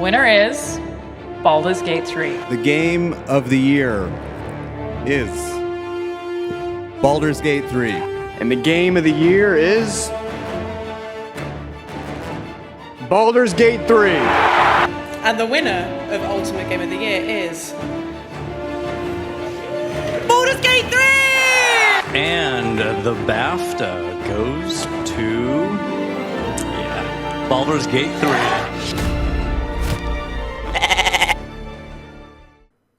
winner is Baldur's Gate 3. The game of the year is Baldur's Gate 3. And the game of the year is Baldur's Gate 3. And the winner of Ultimate Game of the Year is Baldur's Gate 3! And the BAFTA goes to Baldur's Gate 3.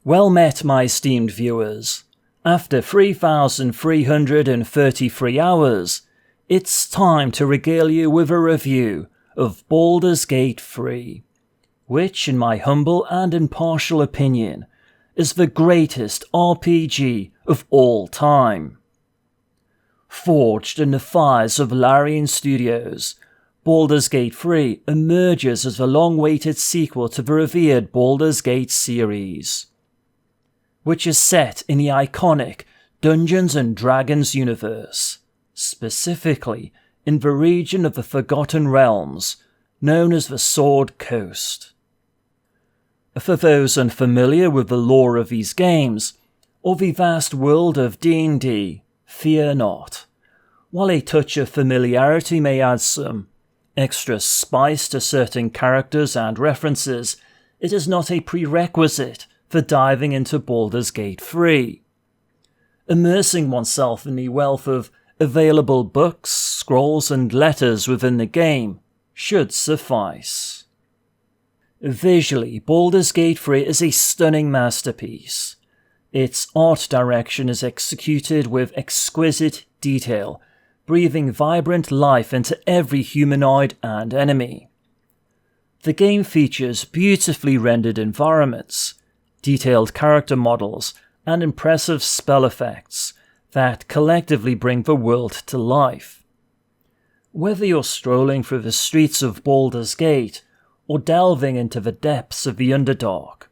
Well met, my esteemed viewers. After 3,333 hours, it's time to regale you with a review of Baldur's Gate 3, which, in my humble and impartial opinion, is the greatest RPG of all time. Forged in the fires of Larian Studios, Baldur's Gate 3 emerges as the long-awaited sequel to the revered Baldur's Gate series, which is set in the iconic Dungeons & Dragons universe, specifically in the region of the Forgotten Realms, known as the Sword Coast. For those unfamiliar with the lore of these games, or the vast world of D&D, fear not. While a touch of familiarity may add some extra spice to certain characters and references, it is not a prerequisite for diving into Baldur's Gate 3. Immersing oneself in the wealth of available books, scrolls and letters within the game should suffice. Visually, Baldur's Gate 3 is a stunning masterpiece. Its art direction is executed with exquisite detail, breathing vibrant life into every humanoid and enemy. The game features beautifully rendered environments, detailed character models, and impressive spell effects that collectively bring the world to life. Whether you're strolling through the streets of Baldur's Gate or delving into the depths of the Underdark,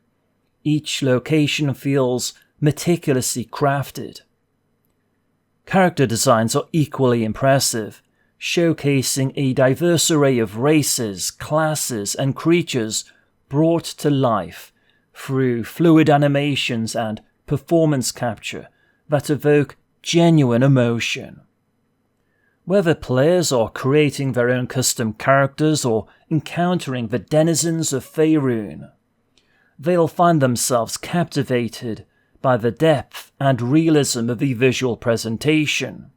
each location feels meticulously crafted. Character designs are equally impressive, showcasing a diverse array of races, classes, and creatures brought to life through fluid animations and performance capture that evoke genuine emotion. Whether players are creating their own custom characters or encountering the denizens of Faerun, they'll find themselves captivated by the depth and realism of the visual presentation.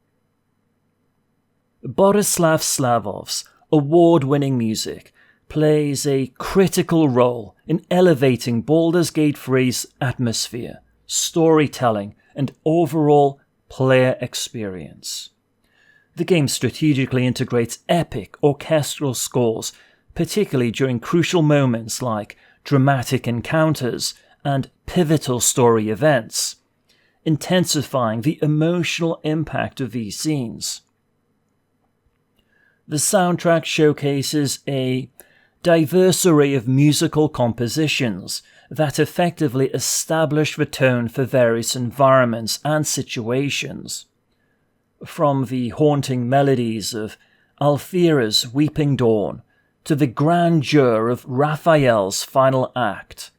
Borislav Slavov's award-winning music plays a critical role in elevating Baldur's Gate 3's atmosphere, storytelling, and overall player experience. The game strategically integrates epic orchestral scores, particularly during crucial moments like dramatic encounters and pivotal story events, intensifying the emotional impact of these scenes. The soundtrack showcases a diverse array of musical compositions that effectively establish the tone for various environments and situations. From the haunting melodies of Althira's Weeping Dawn to the grandeur of Raphael's final act,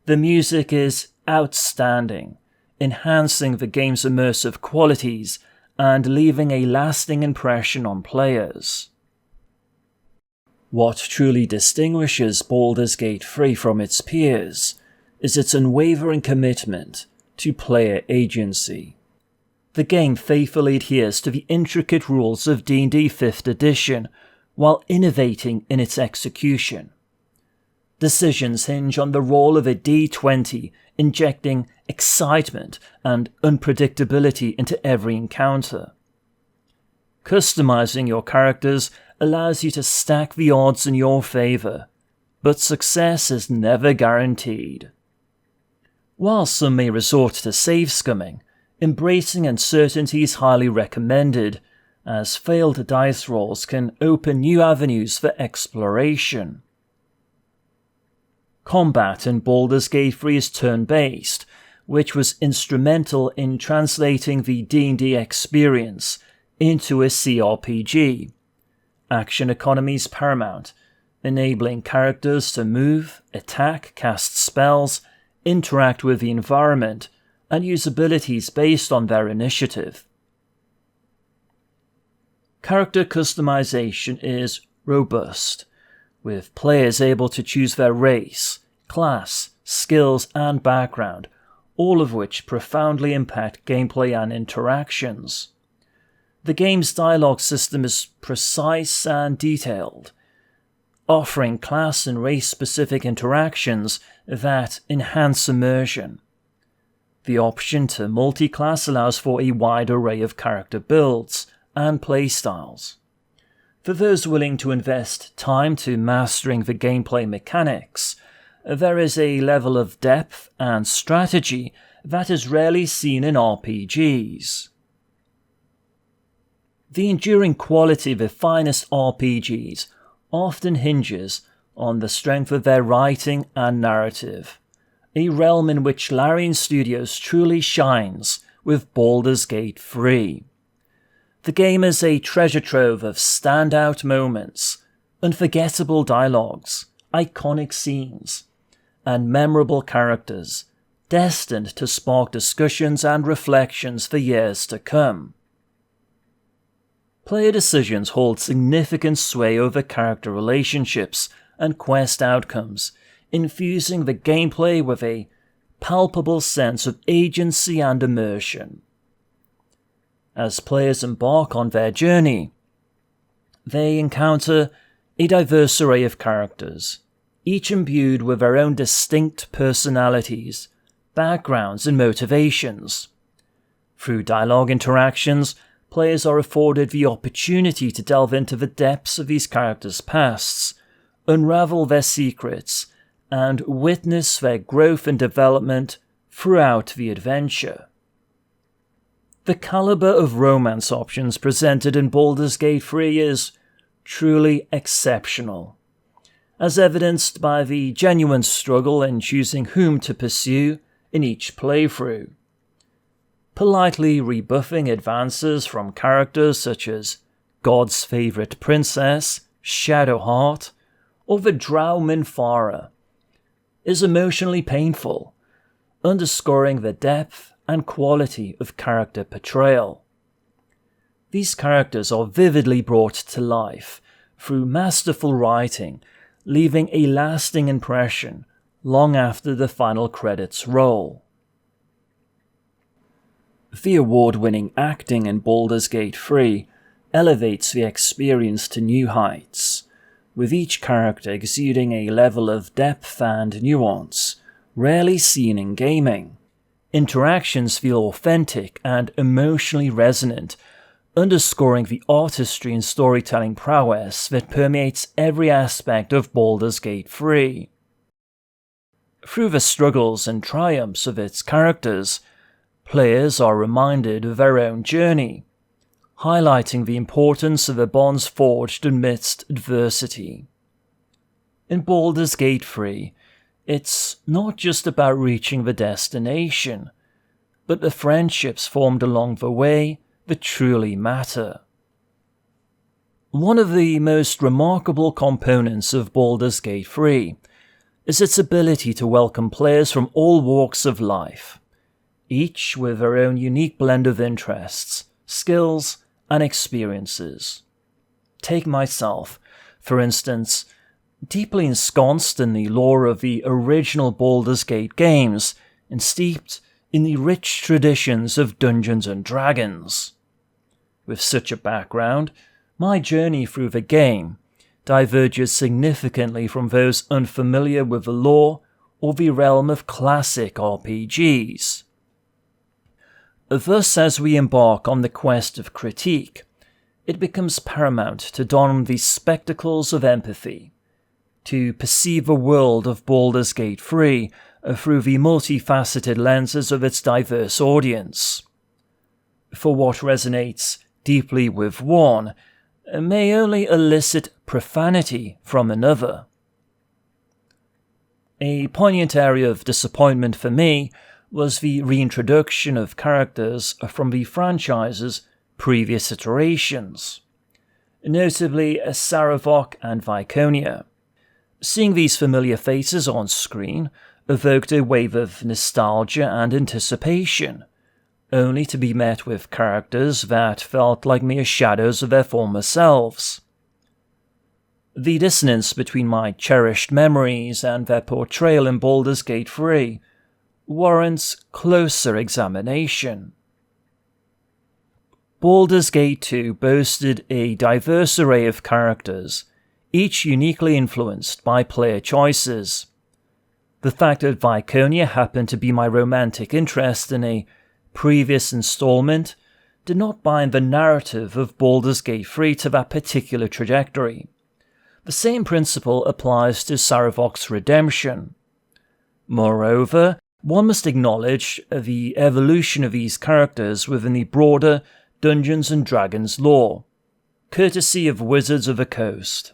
the music is outstanding, enhancing the game's immersive qualities and leaving a lasting impression on players. What truly distinguishes Baldur's Gate 3 from its peers is its unwavering commitment to player agency. The game faithfully adheres to the intricate rules of D&D 5th edition while innovating in its execution. Decisions hinge on the role of a D20, injecting excitement and unpredictability into every encounter. Customizing your characters allows you to stack the odds in your favour, but success is never guaranteed. While some may resort to save scumming, embracing uncertainty is highly recommended, as failed dice rolls can open new avenues for exploration. Combat in Baldur's Gate 3 is turn-based, which was instrumental in translating the D&D experience into a CRPG. Action economy is paramount, enabling characters to move, attack, cast spells, interact with the environment, and use abilities based on their initiative. Character customization is robust, with players able to choose their race, class, skills, and background, all of which profoundly impact gameplay and interactions. The game's dialogue system is precise and detailed, offering class and race-specific interactions that enhance immersion. The option to multi-class allows for a wide array of character builds and playstyles. For those willing to invest time to mastering the gameplay mechanics, there is a level of depth and strategy that is rarely seen in RPGs. The enduring quality of the finest RPGs often hinges on the strength of their writing and narrative, a realm in which Larian Studios truly shines with Baldur's Gate 3. The game is a treasure trove of standout moments, unforgettable dialogues, iconic scenes, and memorable characters, destined to spark discussions and reflections for years to come. Player decisions hold significant sway over character relationships and quest outcomes, infusing the gameplay with a palpable sense of agency and immersion. As players embark on their journey, they encounter a diverse array of characters, each imbued with their own distinct personalities, backgrounds, and motivations. Through dialogue interactions, players are afforded the opportunity to delve into the depths of these characters' pasts, unravel their secrets, and witness their growth and development throughout the adventure. The caliber of romance options presented in Baldur's Gate 3 is truly exceptional, as evidenced by the genuine struggle in choosing whom to pursue in each playthrough. Politely rebuffing advances from characters such as God's favourite princess, Shadowheart, or the Drow Minthara is emotionally painful, underscoring the depth and quality of character portrayal. These characters are vividly brought to life through masterful writing, leaving a lasting impression long after the final credits roll. The award-winning acting in Baldur's Gate 3 elevates the experience to new heights, with each character exuding a level of depth and nuance rarely seen in gaming. Interactions feel authentic and emotionally resonant, underscoring the artistry and storytelling prowess that permeates every aspect of Baldur's Gate 3. Through the struggles and triumphs of its characters, players are reminded of their own journey, highlighting the importance of the bonds forged amidst adversity. In Baldur's Gate 3, it's not just about reaching the destination, but the friendships formed along the way that truly matter. One of the most remarkable components of Baldur's Gate 3 is its ability to welcome players from all walks of life, each with their own unique blend of interests, skills, and experiences. Take myself, for instance, deeply ensconced in the lore of the original Baldur's Gate games and steeped in the rich traditions of Dungeons and Dragons. With such a background, my journey through the game diverges significantly from those unfamiliar with the lore or the realm of classic RPGs. Thus, as we embark on the quest of critique, it becomes paramount to don the spectacles of empathy, to perceive the world of Baldur's Gate 3 through the multifaceted lenses of its diverse audience. For what resonates deeply with one may only elicit profanity from another. A poignant area of disappointment for me was the reintroduction of characters from the franchise's previous iterations, notably Saravok and Viconia, Seeing these familiar faces on screen evoked a wave of nostalgia and anticipation, only to be met with characters that felt like mere shadows of their former selves. The dissonance between my cherished memories and their portrayal in Baldur's Gate 3 warrants closer examination. Baldur's Gate 2 boasted a diverse array of characters, each uniquely influenced by player choices. The fact that Viconia happened to be my romantic interest in a previous installment did not bind the narrative of Baldur's Gate 3 to that particular trajectory. The same principle applies to Saravok's redemption. Moreover, one must acknowledge the evolution of these characters within the broader Dungeons & Dragons lore, courtesy of Wizards of the Coast.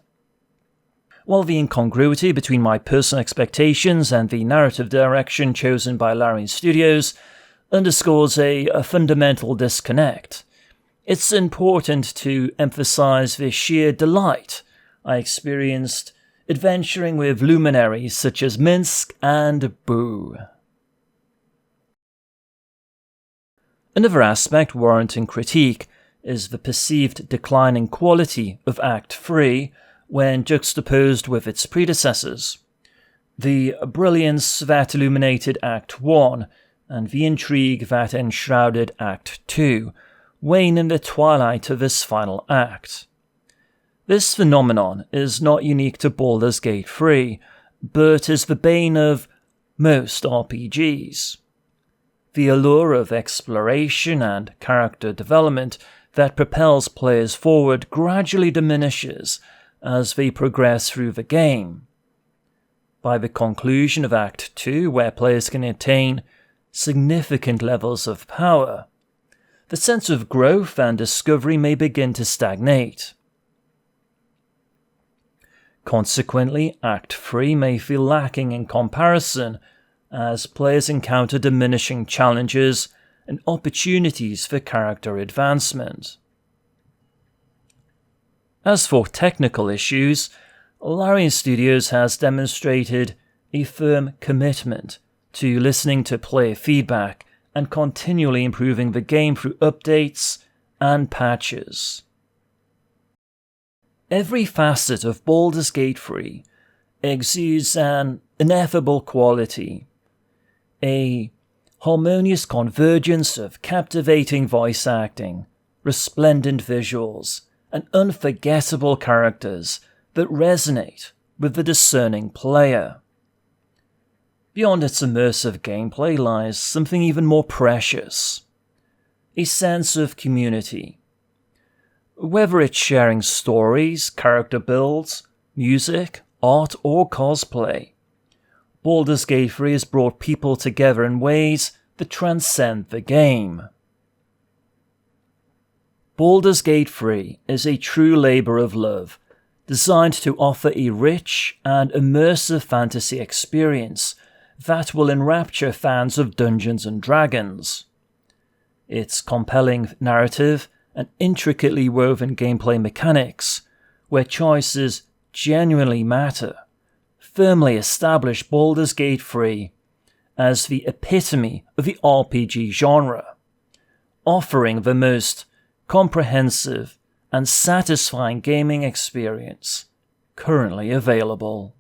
While the incongruity between my personal expectations and the narrative direction chosen by Larian Studios underscores a fundamental disconnect, it's important to emphasize the sheer delight I experienced adventuring with luminaries such as Minsk and Boo. Another aspect warranting critique is the perceived declining quality of Act 3 when juxtaposed with its predecessors. The brilliance that illuminated Act 1 and the intrigue that enshrouded Act 2 wane in the twilight of this final act. This phenomenon is not unique to Baldur's Gate 3, but is the bane of most RPGs. The allure of exploration and character development that propels players forward gradually diminishes as they progress through the game. By the conclusion of Act 2, where players can attain significant levels of power, the sense of growth and discovery may begin to stagnate. Consequently, Act 3 may feel lacking in comparison as players encounter diminishing challenges and opportunities for character advancement. As for technical issues, Larian Studios has demonstrated a firm commitment to listening to player feedback and continually improving the game through updates and patches. Every facet of Baldur's Gate 3 exudes an ineffable quality, a harmonious convergence of captivating voice acting, resplendent visuals, and unforgettable characters that resonate with the discerning player. Beyond its immersive gameplay lies something even more precious, a sense of community. Whether it's sharing stories, character builds, music, art, or cosplay, Baldur's Gate 3 has brought people together in ways that transcend the game. Baldur's Gate 3 is a true labour of love, designed to offer a rich and immersive fantasy experience that will enrapture fans of Dungeons & Dragons. Its compelling narrative and intricately woven gameplay mechanics, where choices genuinely matter, firmly establish Baldur's Gate 3 as the epitome of the RPG genre, offering the most comprehensive and satisfying gaming experience currently available.